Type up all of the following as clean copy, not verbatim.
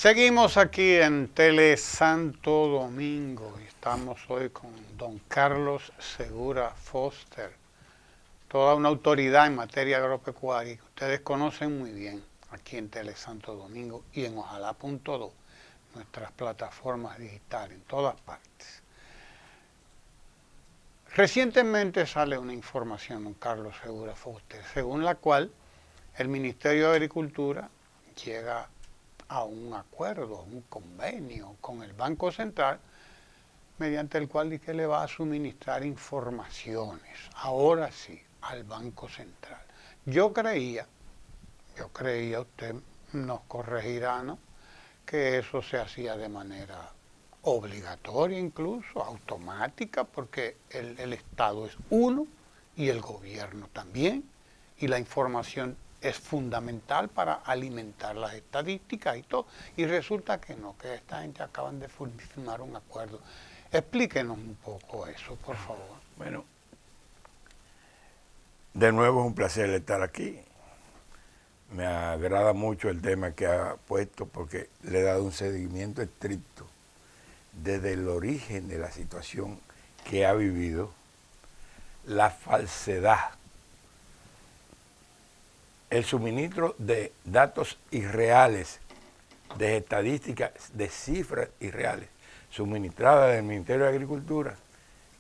Seguimos aquí en Tele Santo Domingo y estamos hoy con don Carlos Segura Foster, toda una autoridad en materia agropecuaria que ustedes conocen muy bien aquí en Tele Santo Domingo y en Ojalá.do, nuestras plataformas digitales en todas partes. Recientemente sale una información, don Carlos Segura Foster, según la cual el Ministerio de Agricultura llega a un acuerdo, a un convenio con el Banco Central, mediante el cual dice que le va a suministrar informaciones, ahora sí, al Banco Central. Yo creía, usted nos corregirá, ¿no?, que eso se hacía de manera obligatoria incluso, automática, porque el Estado es uno y el gobierno también, y la información es fundamental para alimentar las estadísticas y todo, y resulta que no, que esta gente acaban de firmar un acuerdo. Explíquenos un poco eso, por favor. Bueno, de nuevo es un placer estar aquí. Me agrada mucho el tema que ha puesto porque le he dado un seguimiento estricto desde el origen de la situación que ha vivido, la falsedad, el suministro de datos irreales, de estadísticas, de cifras irreales, suministradas del Ministerio de Agricultura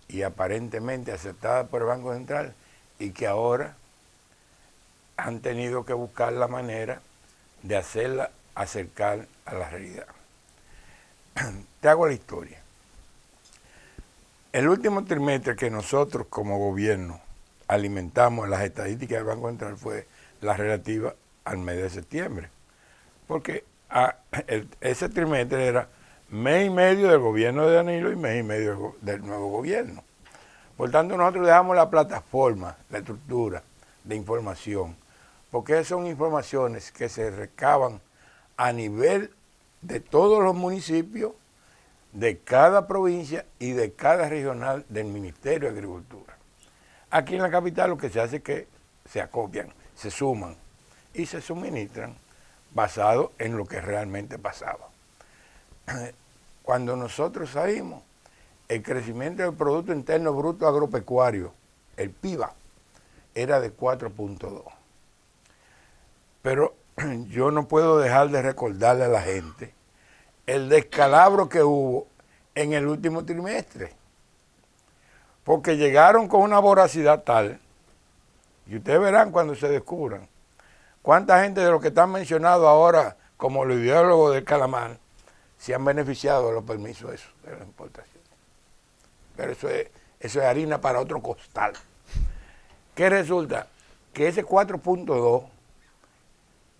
y aparentemente aceptadas por el Banco Central, y que ahora han tenido que buscar la manera de hacerla acercar a la realidad. Te hago la historia. El último trimestre que nosotros como gobierno alimentamos las estadísticas del Banco Central fue la relativa al mes de septiembre, porque ese trimestre era mes y medio del gobierno de Danilo y mes y medio del nuevo gobierno. Por tanto, nosotros dejamos la plataforma, la estructura de información, porque son informaciones que se recaban a nivel de todos los municipios, de cada provincia y de cada regional del Ministerio de Agricultura. Aquí en la capital lo que se hace es que se acopian, se suman y se suministran basado en lo que realmente pasaba. Cuando nosotros salimos, el crecimiento del Producto Interno Bruto Agropecuario, el PIBA, era de 4.2. Pero yo no puedo dejar de recordarle a la gente el descalabro que hubo en el último trimestre, porque llegaron con una voracidad tal, y ustedes verán cuando se descubran, cuánta gente de los que están mencionados ahora como los ideólogos del calamar se han beneficiado de los permisos de las importaciones. Pero eso es harina para otro costal. ¿Qué resulta? Que ese 4.2,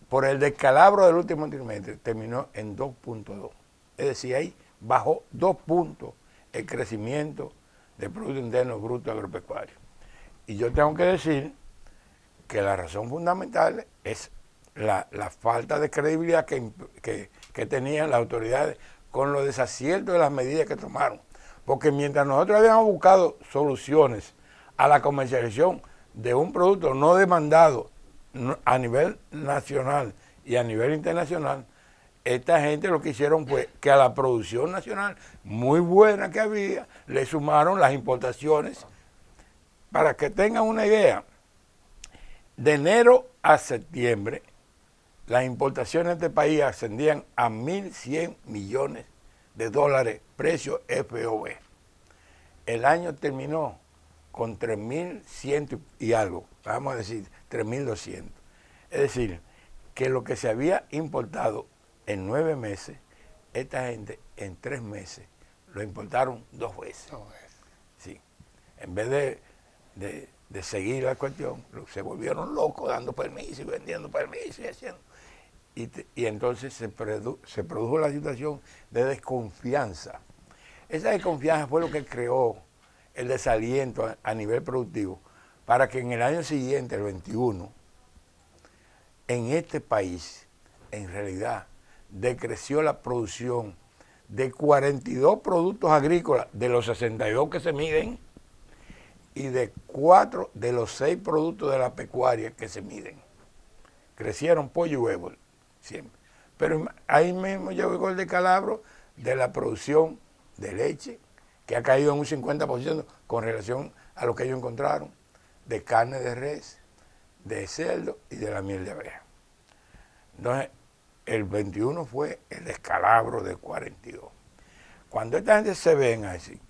por el descalabro del último trimestre, terminó en 2.2. Es decir, ahí bajó 2 puntos el crecimiento del Producto Interno Bruto Agropecuario. Y yo tengo que decir que la razón fundamental es la falta de credibilidad que tenían las autoridades con los desaciertos de las medidas que tomaron. Porque mientras nosotros habíamos buscado soluciones a la comercialización de un producto no demandado a nivel nacional y a nivel internacional, esta gente lo que hicieron fue que a la producción nacional muy buena que había, le sumaron las importaciones. Para que tengan una idea, de enero a septiembre, las importaciones de este país ascendían a 1.100 millones de dólares, precio FOB. El año terminó con 3.100 y algo, vamos a decir 3.200. Es decir, que lo que se había importado en 9 meses, esta gente en 3 meses lo importaron 2 veces. Sí. En vez de seguir la cuestión, se volvieron locos dando permisos y vendiendo permisos y haciendo. Y entonces se produjo la situación de desconfianza. Esa desconfianza fue lo que creó el desaliento a nivel productivo para que en el año siguiente, el 21, en este país, en realidad, decreció la producción de 42 productos agrícolas de los 62 que se miden y de 4 de los 6 productos de la pecuaria que se miden. Crecieron pollo y huevo siempre, Pero ahí mismo llegó el descalabro de la producción de leche, que ha caído en un 50% con relación a lo que ellos encontraron, de carne de res, de cerdo y de la miel de abeja. Entonces, el 21 fue el descalabro del 42. Cuando esta gente se ven así,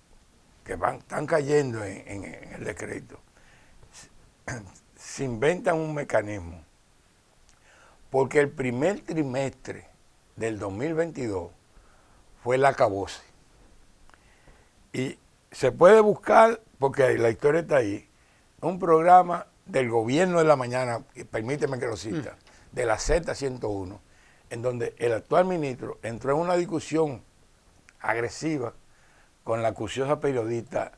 que están cayendo en el decreto, se inventan un mecanismo, porque el primer trimestre del 2022 fue el acabose. Y se puede buscar, porque la historia está ahí, un programa del gobierno de la mañana, permíteme que lo cita, de la Z101, en donde el actual ministro entró en una discusión agresiva con la acuciosa periodista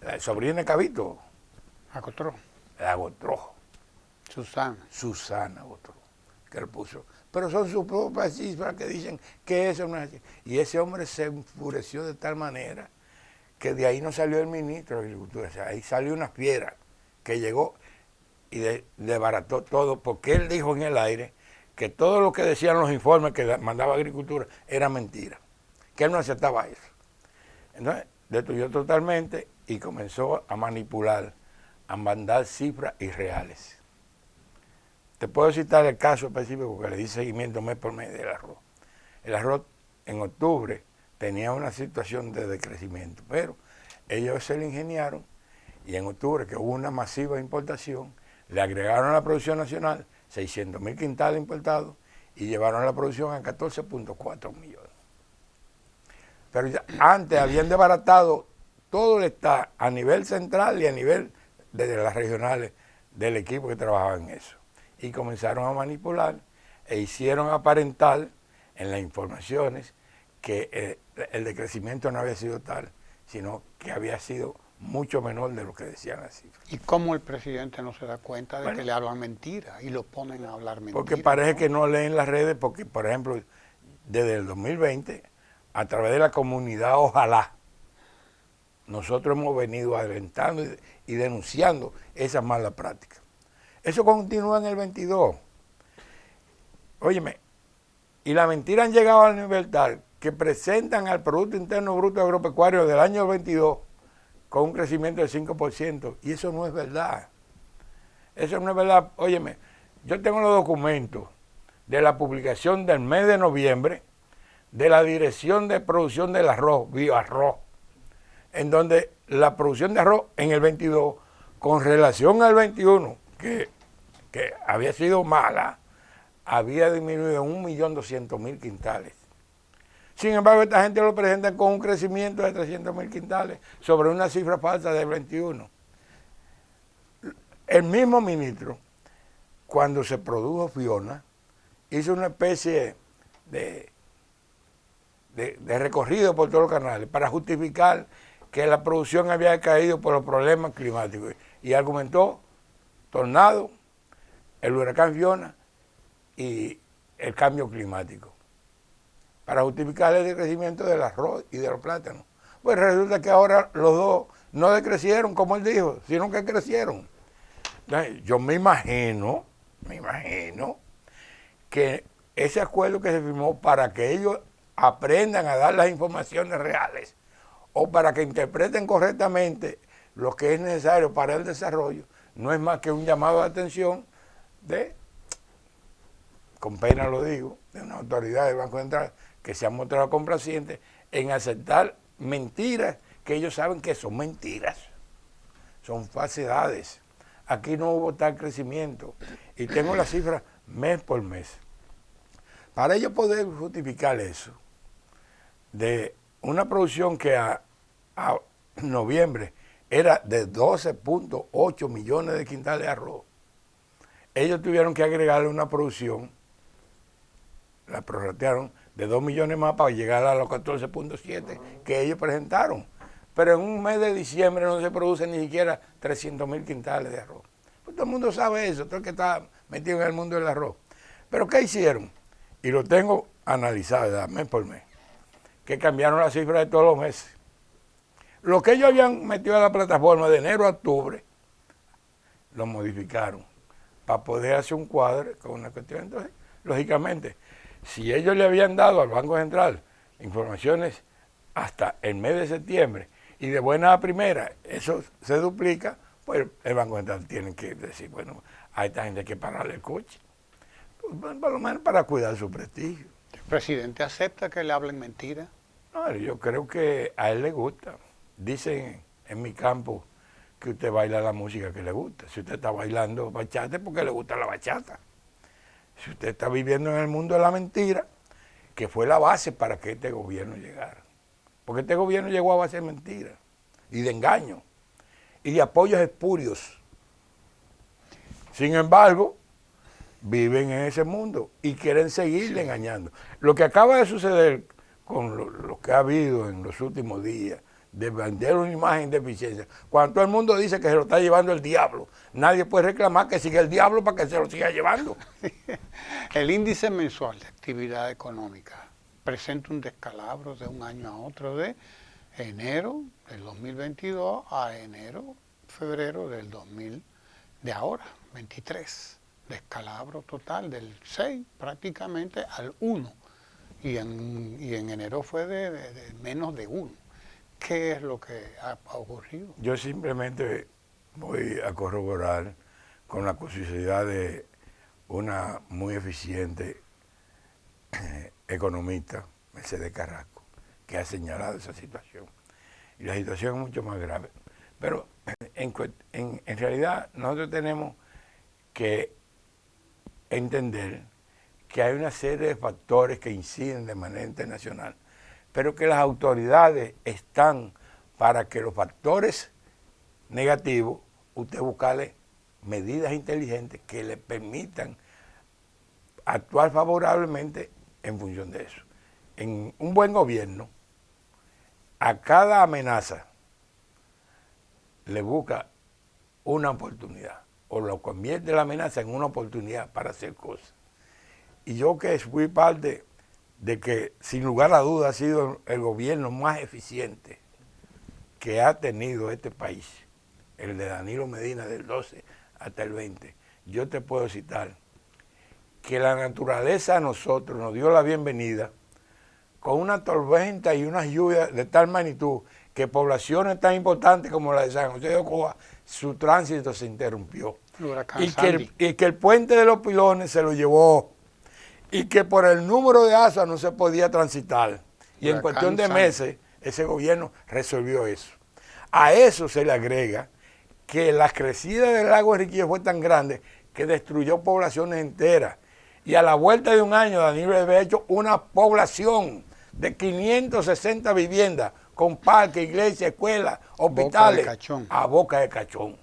la sobrina de Cabito, Acotró. la Gotrojo. Susana Gotrojo, que lo puso. Pero son sus propias cifras que dicen que eso no es así. Y ese hombre se enfureció de tal manera que de ahí no salió el ministro de Agricultura. O sea, ahí salió una fiera que llegó y desbarató todo, porque él dijo en el aire que todo lo que decían los informes que mandaba Agricultura era mentira, que él no aceptaba eso. Entonces, destruyó totalmente y comenzó a manipular, a mandar cifras irreales. Te puedo citar el caso específico que le di seguimiento mes por mes del arroz. El arroz en octubre tenía una situación de decrecimiento, pero ellos se lo ingeniaron y en octubre, que hubo una masiva importación, le agregaron a la producción nacional 600.000 quintales importados y llevaron la producción a 14.4 millones. Pero ya antes habían desbaratado todo el estado a nivel central y a nivel de las regionales del equipo que trabajaba en eso. Y comenzaron a manipular e hicieron aparentar en las informaciones que el decrecimiento no había sido tal, sino que había sido mucho menor de lo que decían las cifras. ¿Y cómo el presidente no se da cuenta de que le hablan mentira y lo ponen a hablar mentira? Porque parece que no leen las redes, porque, por ejemplo, desde el 2020, a través de la comunidad Ojalá, nosotros hemos venido alentando y denunciando esas malas prácticas. Eso continúa en el 22. Óyeme, y la mentira han llegado al nivel tal que presentan al Producto Interno Bruto Agropecuario del año 22 con un crecimiento del 5%, y eso no es verdad. Eso no es verdad. Óyeme, yo tengo los documentos de la publicación del mes de noviembre de la Dirección de Producción del Arroz, Bioarroz, en donde la producción de arroz en el 22, con relación al 21, que había sido mala, había disminuido en 1.200.000 quintales. Sin embargo, esta gente lo presenta con un crecimiento de 300.000 quintales sobre una cifra falsa del 21. El mismo ministro, cuando se produjo Fiona, hizo una especie de recorrido por todos los canales para justificar que la producción había caído por los problemas climáticos. Y argumentó tornado, el huracán Fiona y el cambio climático, para justificar el decrecimiento del arroz y de los plátanos. Pues resulta que ahora los dos no decrecieron, como él dijo, sino que crecieron. Entonces, yo me imagino que ese acuerdo que se firmó para que ellos aprendan a dar las informaciones reales o para que interpreten correctamente lo que es necesario para el desarrollo, no es más que un llamado de atención con pena lo digo, de una autoridad del Banco Central que se han mostrado complacientes en aceptar mentiras que ellos saben que son mentiras, son falsedades. Aquí no hubo tal crecimiento y tengo las cifras mes por mes. Para ellos poder justificar eso, de una producción que a noviembre era de 12.8 millones de quintales de arroz, ellos tuvieron que agregarle una producción, la prorratearon de 2 millones más para llegar a los 14.7 que ellos presentaron. Pero en un mes de diciembre no se produce ni siquiera 300.000 quintales de arroz. Pues todo el mundo sabe eso, todo el que está metido en el mundo del arroz. Pero ¿qué hicieron? Y lo tengo analizado, ¿verdad? Mes por mes. Que cambiaron las cifras de todos los meses. Lo que ellos habían metido a la plataforma de enero a octubre, lo modificaron. para poder hacer un cuadro con una cuestión. Entonces, lógicamente, si ellos le habían dado al Banco Central informaciones hasta el mes de septiembre y de buena a primera eso se duplica, pues el Banco Central tiene que decir, bueno, a esta gente hay que pararle el coche, pues, por lo menos para cuidar su prestigio. ¿El presidente acepta que le hablen mentiras? No, yo creo que a él le gusta. Dicen en mi campo que usted baila la música que le gusta. Si usted está bailando bachata es porque le gusta la bachata. Si usted está viviendo en el mundo de la mentira, que fue la base para que este gobierno llegara. Porque este gobierno llegó a base de mentiras y de engaño y de apoyos espurios. Sin embargo, viven en ese mundo y quieren seguirle engañando. Lo que acaba de suceder con lo que ha habido en los últimos días, de vender una imagen de eficiencia, cuando todo el mundo dice que se lo está llevando el diablo, nadie puede reclamar que siga el diablo para que se lo siga llevando. El índice mensual de actividad económica presenta un descalabro de un año a otro, de enero del 2022 a febrero del 2000, de ahora, 23. Descalabro total del 6 prácticamente al 1. Y en enero fue de menos de 1. ¿Qué es lo que ha ocurrido? Yo simplemente voy a corroborar con la curiosidad de una muy eficiente economista, Mercedes Carrasco, que ha señalado esa situación. Y la situación es mucho más grave. Pero en realidad nosotros tenemos que entender que hay una serie de factores que inciden de manera internacional, pero que las autoridades están para que los factores negativos, usted buscarle medidas inteligentes que le permitan actuar favorablemente en función de eso. En un buen gobierno, a cada amenaza le busca una oportunidad, o lo convierte la amenaza en una oportunidad para hacer cosas. Y yo que fui parte de que, sin lugar a dudas, ha sido el gobierno más eficiente que ha tenido este país, el de Danilo Medina del 12 hasta el 20, yo te puedo citar que la naturaleza a nosotros nos dio la bienvenida con una tormenta y unas lluvias de tal magnitud que poblaciones tan importantes como la de San José de Ocoa, su tránsito se interrumpió. Y que el puente de los Pilones se lo llevó, y que por el número de asas no se podía transitar. Y en cuestión de meses, ese gobierno resolvió eso. A eso se le agrega que la crecida del lago Enriquillo fue tan grande que destruyó poblaciones enteras. Y a la vuelta de un año, Danilo había hecho una población de 560 viviendas con parques, iglesias, escuelas, hospitales, a boca de cachón.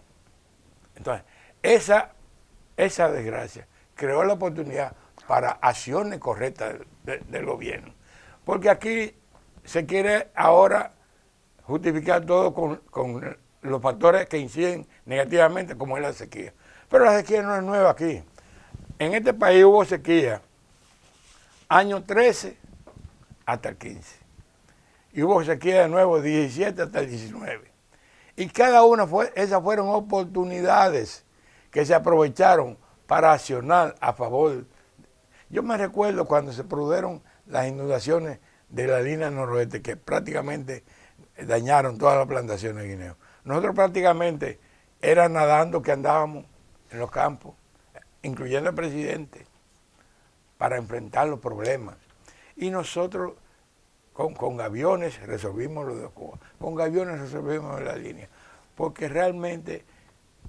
Entonces, esa desgracia creó la oportunidad para acciones correctas del gobierno. Porque aquí se quiere ahora justificar todo con los factores que inciden negativamente, como es la sequía. Pero la sequía no es nueva aquí. En este país hubo sequía año 13 hasta el 15. Y hubo sequía de nuevo 17 hasta el 19. Y cada una esas fueron oportunidades que se aprovecharon para accionar a favor. Yo me recuerdo cuando se produjeron las inundaciones de la línea noroeste, que prácticamente dañaron todas las plantaciones de guineo. Nosotros prácticamente era nadando que andábamos en los campos, incluyendo el presidente, para enfrentar los problemas. Y nosotros con aviones resolvimos lo de Ocoa, con aviones resolvimos la línea, porque realmente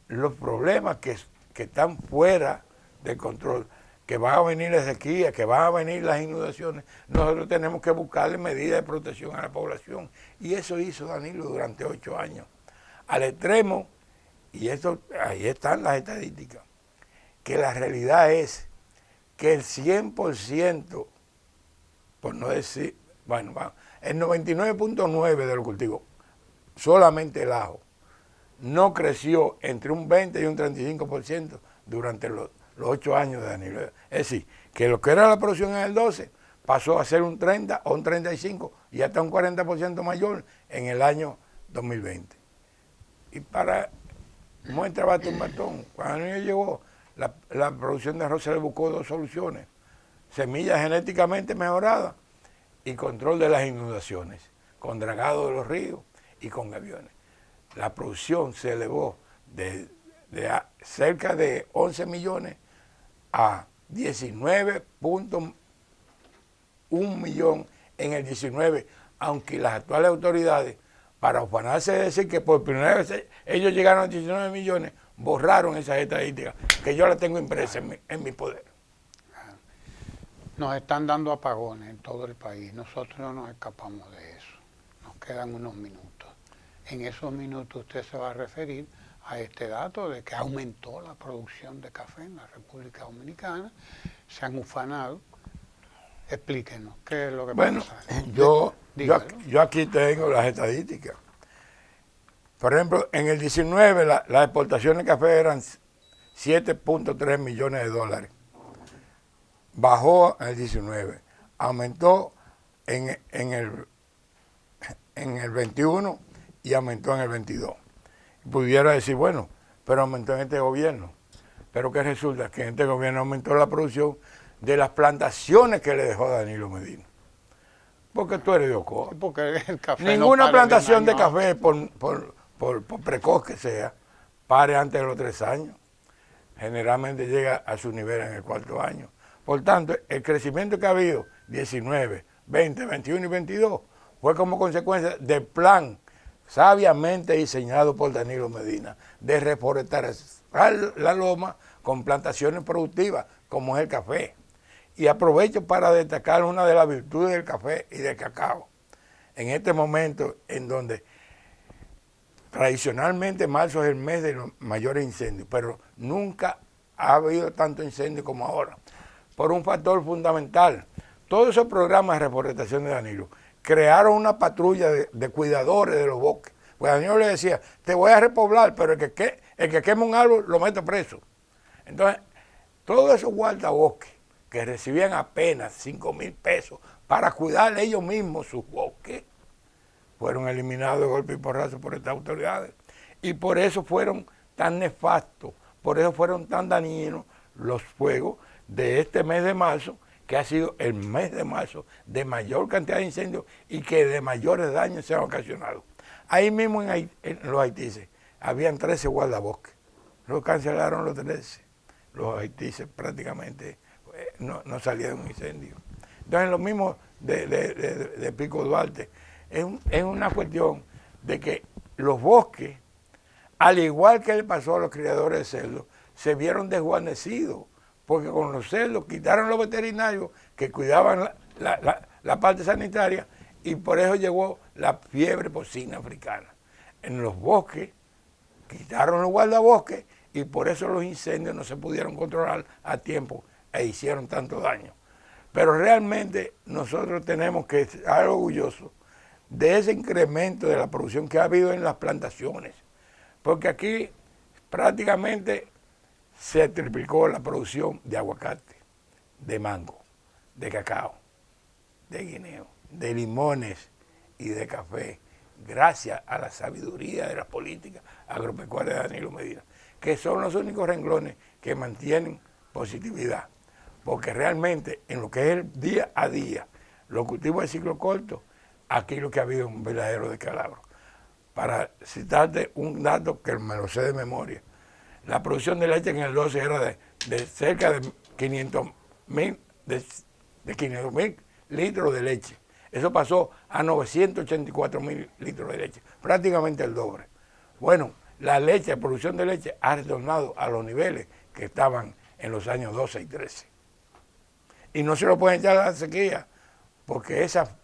los problemas que están fuera de control, que va a venir la sequía, que van a venir las inundaciones, nosotros tenemos que buscarle medidas de protección a la población. Y eso hizo Danilo durante 8 años. Al extremo, y eso ahí están las estadísticas, que la realidad es que el 100%, por no decir, bueno, el 99.9% de los cultivos, solamente el ajo, no creció entre un 20 y un 35% durante los 8 años de Danilo. Es decir, que lo que era la producción en el 12 pasó a ser un 30 o un 35 y hasta un 40% mayor en el año 2020. Y para muestra bate un batón, cuando el niño llegó, la producción de arroz se le buscó dos soluciones: semillas genéticamente mejoradas y control de las inundaciones, con dragado de los ríos y con gaviones. La producción se elevó de cerca de 11 millones a 19.1 millón en el 19, aunque las actuales autoridades, para ufanarse de decir que por primera vez ellos llegaron a 19 millones, borraron esas estadísticas, que yo las tengo impresas en mi poder. Nos están dando apagones en todo el país. Nosotros no nos escapamos de eso. Nos quedan unos minutos. En esos minutos usted se va a referir a este dato de que aumentó la producción de café en la República Dominicana. Se han ufanado. Explíquenos, ¿qué es lo que pasa? Yo aquí tengo las estadísticas. Por ejemplo, en el 19 las exportaciones de café eran 7.3 millones de dólares. Bajó en el 19, aumentó en el 21 y aumentó en el 22. Pudiera decir, bueno, pero aumentó en este gobierno. Pero ¿qué resulta? Que en este gobierno aumentó la producción de las plantaciones que le dejó Danilo Medina. Porque tú eres de Ocoa. Sí, porque el café Ninguna no plantación de café, por precoz que sea, pare antes de los 3 años. Generalmente llega a su nivel en el 4º año. Por tanto, el crecimiento que ha habido, 19, 20, 21 y 22, fue como consecuencia del plan sabiamente diseñado por Danilo Medina de reforestar la loma con plantaciones productivas, como es el café. Y aprovecho para destacar una de las virtudes del café y del cacao. En este momento en donde tradicionalmente marzo es el mes de los mayores incendios, pero nunca ha habido tanto incendio como ahora, por un factor fundamental. Todos esos programas de reforestación de Danilo crearon una patrulla de cuidadores de los bosques. Pues Danilo le decía, te voy a repoblar, pero el que quema un árbol lo meto preso. Entonces, todos esos guardabosques que recibían apenas 5,000 pesos para cuidar ellos mismos sus bosques, fueron eliminados de golpe y porrazo por estas autoridades. Y por eso fueron tan nefastos, por eso fueron tan dañinos los fuegos de este mes de marzo, que ha sido el mes de marzo de mayor cantidad de incendios y que de mayores daños se han ocasionado. Ahí mismo en los haitises habían 13 guardabosques, los cancelaron los 13. Los haitises prácticamente no salían de un incendio. Entonces lo mismo de Pico Duarte, es una cuestión de que los bosques, al igual que le pasó a los criadores de cerdos, se vieron desguarnecidos, porque con los cerdos quitaron los veterinarios que cuidaban la parte sanitaria, y por eso llegó la fiebre porcina africana. En los bosques quitaron los guardabosques y por eso los incendios no se pudieron controlar a tiempo e hicieron tanto daño. Pero realmente nosotros tenemos que estar orgullosos de ese incremento de la producción que ha habido en las plantaciones, porque aquí prácticamente se triplicó la producción de aguacate, de mango, de cacao, de guineo, de limones y de café, gracias a la sabiduría de las políticas agropecuarias de Danilo Medina, que son los únicos renglones que mantienen positividad, porque realmente en lo que es el día a día, los cultivos de ciclo corto, aquí lo que ha habido es un verdadero descalabro. Para citarte un dato que me lo sé de memoria, la producción de leche en el 12 era de cerca de 500,000 litros de leche. Eso pasó a 984,000 litros de leche, prácticamente el doble. Bueno, la producción de leche ha retornado a los niveles que estaban en los años 12 y 13. Y no se lo pueden echar a la sequía, porque esa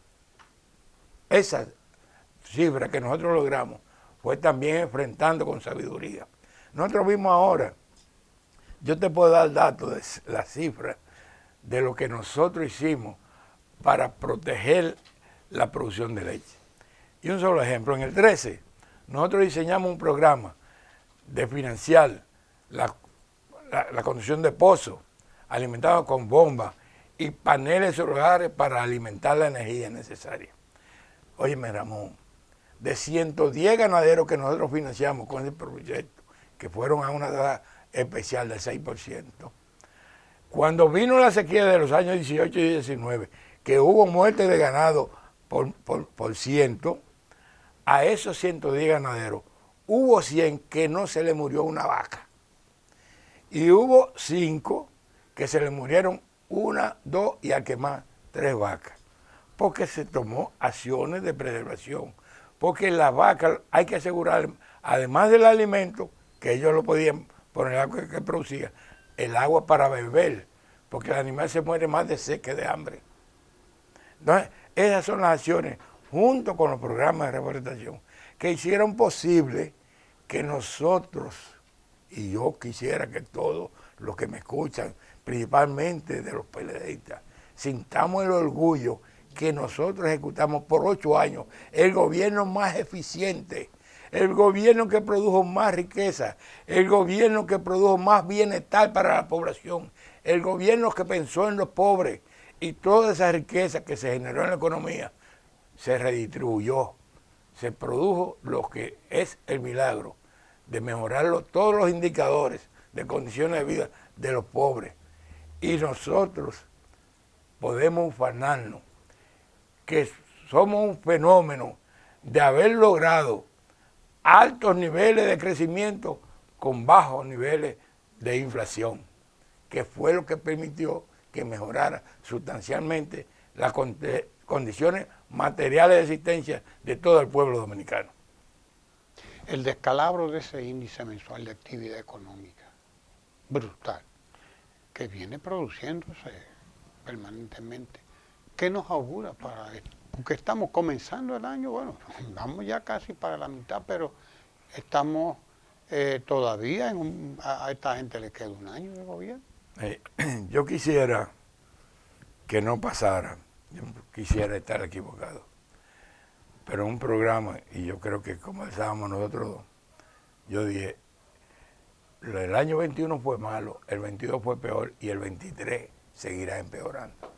cifra que nosotros logramos fue también enfrentando con sabiduría. Nosotros vimos ahora, yo te puedo dar datos de las cifras de lo que nosotros hicimos para proteger la producción de leche. Y un solo ejemplo, en el 13, nosotros diseñamos un programa de financiar la construcción de pozos alimentados con bombas y paneles solares para alimentar la energía necesaria. Óyeme, Ramón, de 110 ganaderos que nosotros financiamos con ese proyecto, que fueron a una edad especial del 6%. Cuando vino la sequía de los años 18 y 19, que hubo muerte de ganado por ciento, a esos 110 ganaderos, hubo 100 que no se le murió una vaca. Y hubo 5 que se le murieron 1, 2 y al que más 3 vacas. Porque se tomó acciones de preservación. Porque las vacas hay que asegurar, además del alimento, que ellos lo podían poner el agua que producía, el agua para beber. Porque el animal se muere más de sed que de hambre. Entonces, esas son las acciones, junto con los programas de reforestación, que hicieron posible que nosotros, y yo quisiera que todos los que me escuchan, principalmente de los PLDistas, sintamos el orgullo que nosotros ejecutamos por 8 años el gobierno más eficiente, el gobierno que produjo más riqueza, el gobierno que produjo más bienestar para la población, el gobierno que pensó en los pobres, y toda esa riqueza que se generó en la economía se redistribuyó, se produjo lo que es el milagro de mejorar todos los indicadores de condiciones de vida de los pobres. Y nosotros podemos ufanarnos que somos un fenómeno de haber logrado altos niveles de crecimiento con bajos niveles de inflación, que fue lo que permitió que mejorara sustancialmente las condiciones materiales de existencia de todo el pueblo dominicano. El descalabro de ese índice mensual de actividad económica, brutal, que viene produciéndose permanentemente, ¿qué nos augura para esto? Porque estamos comenzando el año, bueno, vamos ya casi para la mitad, pero estamos todavía a esta gente le queda un año de gobierno. Yo quisiera que no pasara, yo quisiera estar equivocado, pero un programa, y yo creo que como estábamos nosotros dos, yo dije, el año 21 fue malo, el 22 fue peor y el 23 seguirá empeorando.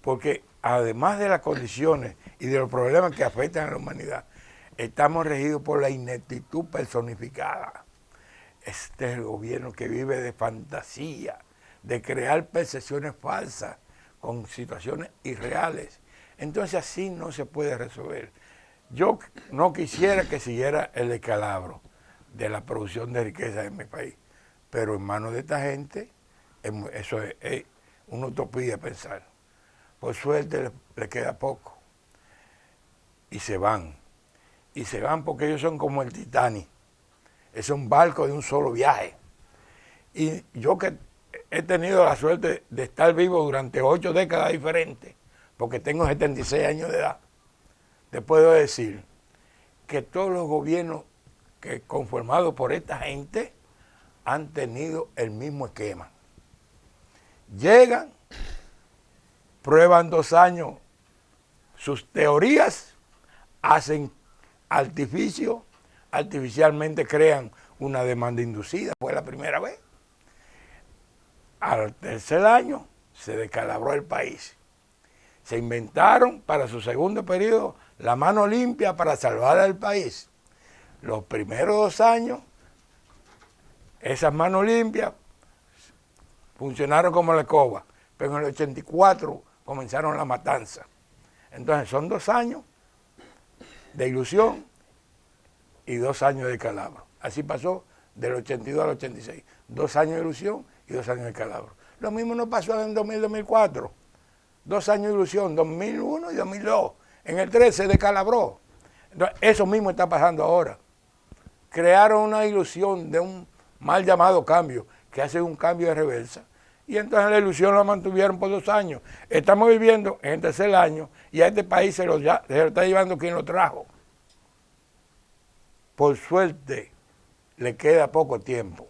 Porque además de las condiciones y de los problemas que afectan a la humanidad, estamos regidos por la ineptitud personificada. Este es el gobierno que vive de fantasía, de crear percepciones falsas con situaciones irreales. Entonces así no se puede resolver. Yo no quisiera que siguiera el descalabro de la producción de riqueza en mi país, pero en manos de esta gente, eso es una utopía pensar. Por suerte le queda poco. Y se van. Y se van porque ellos son como el Titanic. Es un barco de un solo viaje. Y yo que he tenido la suerte de estar vivo durante 8 décadas diferentes, porque tengo 76 años de edad, te puedo decir que todos los gobiernos que conformados por esta gente han tenido el mismo esquema. Llegan, prueban 2 años sus teorías, hacen artificialmente crean una demanda inducida, fue la primera vez. Al tercer año se descalabró el país. Se inventaron para su segundo periodo la mano limpia para salvar al país. Los primeros 2 años, esas manos limpias funcionaron como la escoba, pero en el 84 comenzaron la matanza. Entonces son 2 años de ilusión y 2 años de descalabro. Así pasó del 82 al 86. 2 años de ilusión y 2 años de descalabro. Lo mismo no pasó en 2000-2004. 2 años de ilusión, 2001 y 2002. En el 13 se descalabró. Entonces, eso mismo está pasando ahora. Crearon una ilusión de un mal llamado cambio, que hace un cambio de reversa. Y entonces la ilusión la mantuvieron por 2 años. Estamos viviendo en el tercer año y a este país se lo está llevando quien lo trajo. Por suerte, le queda poco tiempo,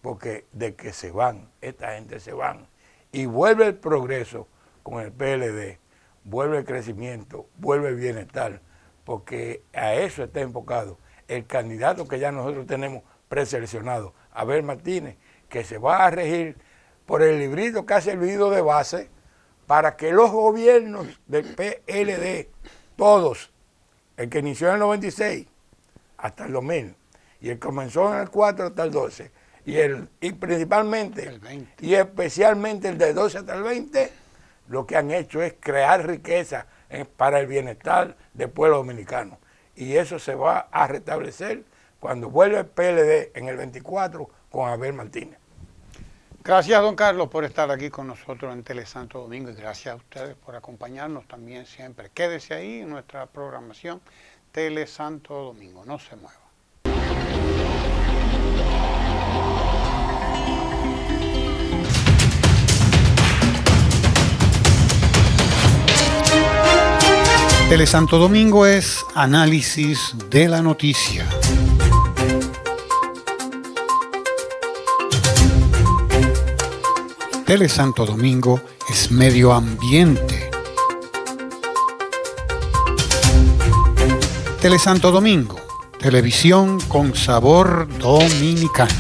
porque de que se van, esta gente se van, y vuelve el progreso con el PLD, vuelve el crecimiento, vuelve el bienestar, porque a eso está enfocado el candidato que ya nosotros tenemos preseleccionado, Abel Martínez, que se va a regir por el librito que ha servido de base para que los gobiernos del PLD, todos, el que inició en el 96 hasta el 2000, Y él comenzó en el 4 hasta el 12. Y principalmente, El 20. y especialmente el de 12 hasta el 20, lo que han hecho es crear riqueza para el bienestar del pueblo dominicano. Y eso se va a restablecer cuando vuelva el PLD en el 24 con Abel Martínez. Gracias, don Carlos, por estar aquí con nosotros en Telesanto Domingo y gracias a ustedes por acompañarnos también siempre. Quédese ahí en nuestra programación Telesanto Domingo, no se mueva. Telesanto Domingo es análisis de la noticia. Telesanto Domingo es medio ambiente. Telesanto Domingo, televisión con sabor dominicano.